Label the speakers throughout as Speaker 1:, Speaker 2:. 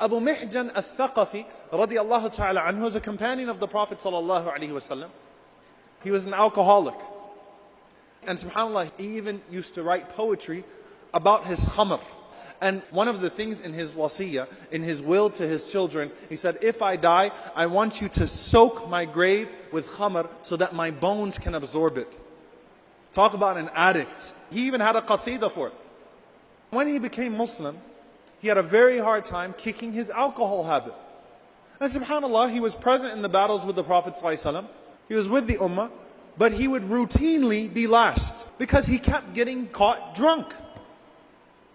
Speaker 1: Abu Mihjan al-Thaqafi radiallahu ta'ala anhu was a companion of the Prophet sallallahu alaihi wasallam. He was an alcoholic. And subhanAllah, he even used to write poetry about his khamr. And one of the things in his wasiyah, in his will to his children, he said, if I die, I want you to soak my grave with khamr so that my bones can absorb it. Talk about an addict. He even had a qasidah for it. When he became Muslim, he had a very hard time kicking his alcohol habit. And subhanAllah, he was present in the battles with the Prophet ﷺ. He was with the Ummah, but he would routinely be lashed because he kept getting caught drunk.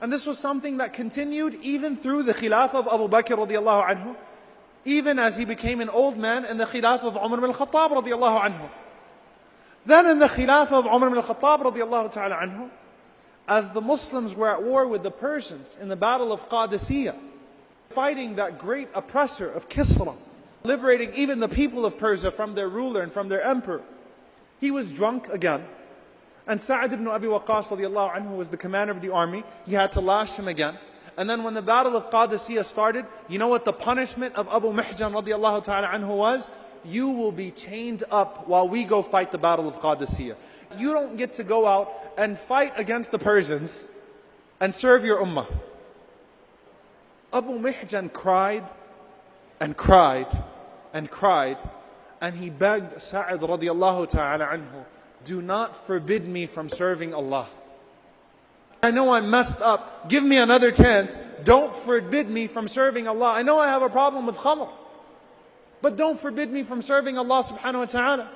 Speaker 1: And this was something that continued even through the khilaf of Abu Bakr radiallahu anhu, even as he became an old man in the khilaf of Umar ibn al-Khattab radiallahu anhu. Then in the khilaf of Umar ibn al-Khattab radiallahu ta'ala anhu, as the Muslims were at war with the Persians in the battle of Qadisiyah, fighting that great oppressor of Kisra, liberating even the people of Persia from their ruler and from their emperor, he was drunk again. And Sa'ad ibn Abi Waqqas radiallahu anhu was the commander of the army. He had to lash him again. And then when the battle of Qadisiyah started, you know what the punishment of Abu Mihjan radiallahu ta'ala anhu was? You will be chained up while we go fight the battle of Qadisiyah. You don't get to go out and fight against the Persians and serve your ummah. Abu Mihjan cried and cried and cried, and he begged Sa'ad radiallahu ta'ala anhu, do not forbid me from serving Allah. I know I messed up. Give me another chance. Don't forbid me from serving Allah. I know I have a problem with khamr, but don't forbid me from serving Allah subhanahu wa ta'ala.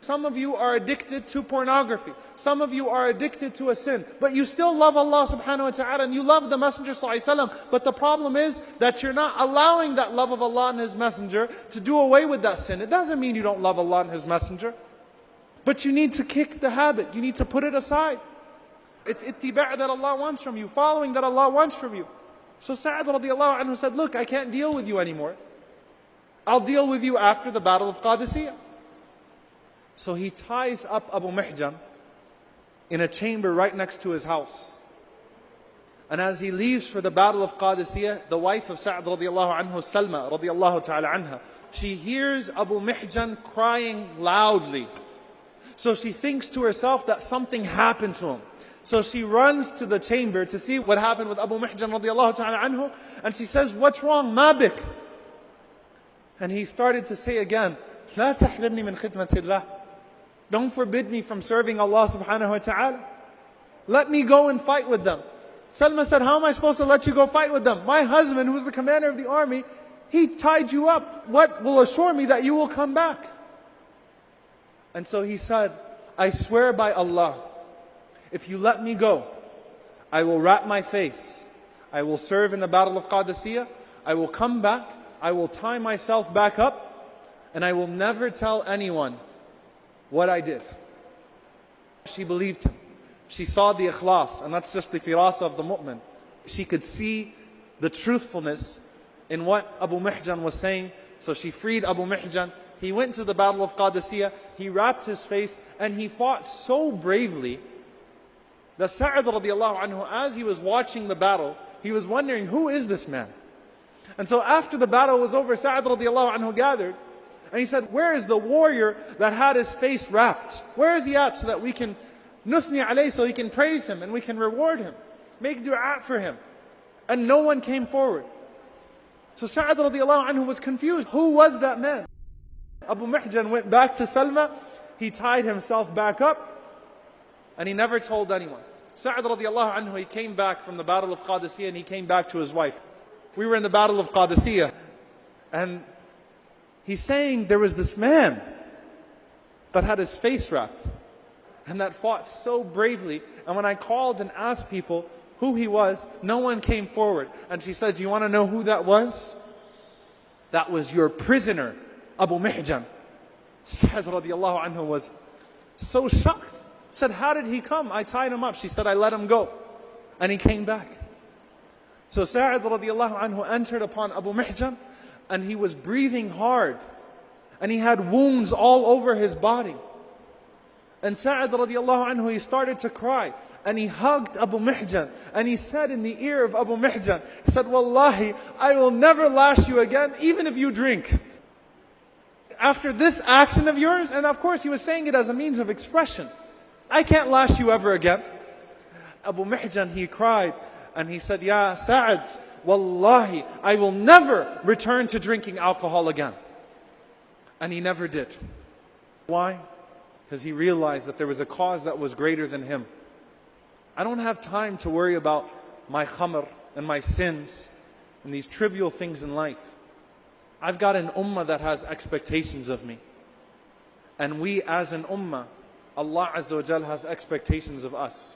Speaker 1: Some of you are addicted to pornography. Some of you are addicted to a sin. But you still love Allah subhanahu wa ta'ala and you love the Messenger sallallahu alaihi wasallam. But the problem is that you're not allowing that love of Allah and His Messenger to do away with that sin. It doesn't mean you don't love Allah and His Messenger. But you need to kick the habit. You need to put it aside. It's ittiba' that Allah wants from you. Following that Allah wants from you. So Sa'ad radiallahu anhu said, look, I can't deal with you anymore. I'll deal with you after the battle of Qadisiyah. So he ties up Abu Mihjan in a chamber right next to his house. And as he leaves for the battle of Qadisiyah, the wife of Sa'ad radiallahu anhu, Salma radiallahu ta'ala anha, she hears Abu Mihjan crying loudly. So she thinks to herself that something happened to him. So she runs to the chamber to see what happened with Abu Mihjan radiallahu ta'ala anhu. And she says, what's wrong, ma bik? And he started to say again, لا تحرمني من خدمة الله. Don't forbid me from serving Allah subhanahu wa ta'ala. Let me go and fight with them. Salma said, how am I supposed to let you go fight with them? My husband, who was the commander of the army, he tied you up. What will assure me that you will come back? And so he said, I swear by Allah, if you let me go, I will wrap my face. I will serve in the battle of Qadisiyah. I will come back. I will tie myself back up. And I will never tell anyone what I did. She believed him. She saw the ikhlas, and that's just the firasa of the mu'min. She could see the truthfulness in what Abu Mihjan was saying. So she freed Abu Mihjan. He went to the battle of Qadisiyah. He wrapped his face and he fought so bravely that Sa'ad radiallahu anhu, as he was watching the battle, he was wondering, who is this man? And so after the battle was over, Sa'ad radiallahu anhu gathered and he said, where is the warrior that had his face wrapped? Where is he at so that we can nuthni alayhi, so he can praise him and we can reward him, make dua for him? And no one came forward. So Sa'ad radiallahu anhu was confused. Who was that man? Abu Mihjan went back to Salma. He tied himself back up and he never told anyone. Sa'ad radiallahu anhu, he came back from the battle of Qadisiyah and he came back to his wife. We were in the battle of Qadisiyah and he's saying there was this man that had his face wrapped and that fought so bravely. And when I called and asked people who he was, no one came forward. And she said, do you want to know who that was? That was your prisoner, Abu Mihjan. Sa'ad radiallahu anhu was so shocked. Said, how did he come? I tied him up. She said, I let him go. And he came back. So Sa'ad radiallahu anhu entered upon Abu Mihjan and he was breathing hard. And he had wounds all over his body. And Sa'ad radiallahu anhu, he started to cry. and he hugged Abu Mihjan, and he said in the ear of Abu Mihjan, he said, Wallahi, I will never lash you again, even if you drink. After this action of yours, and of course he was saying it as a means of expression, I can't lash you ever again. Abu Mihjan, he cried, and he said, Ya Sa'ad, Wallahi, I will never return to drinking alcohol again. And he never did. Why? Because he realized that there was a cause that was greater than him. I don't have time to worry about my khamr and my sins and these trivial things in life. I've got an ummah that has expectations of me. And we as an ummah, Allah Azza wa Jal has expectations of us.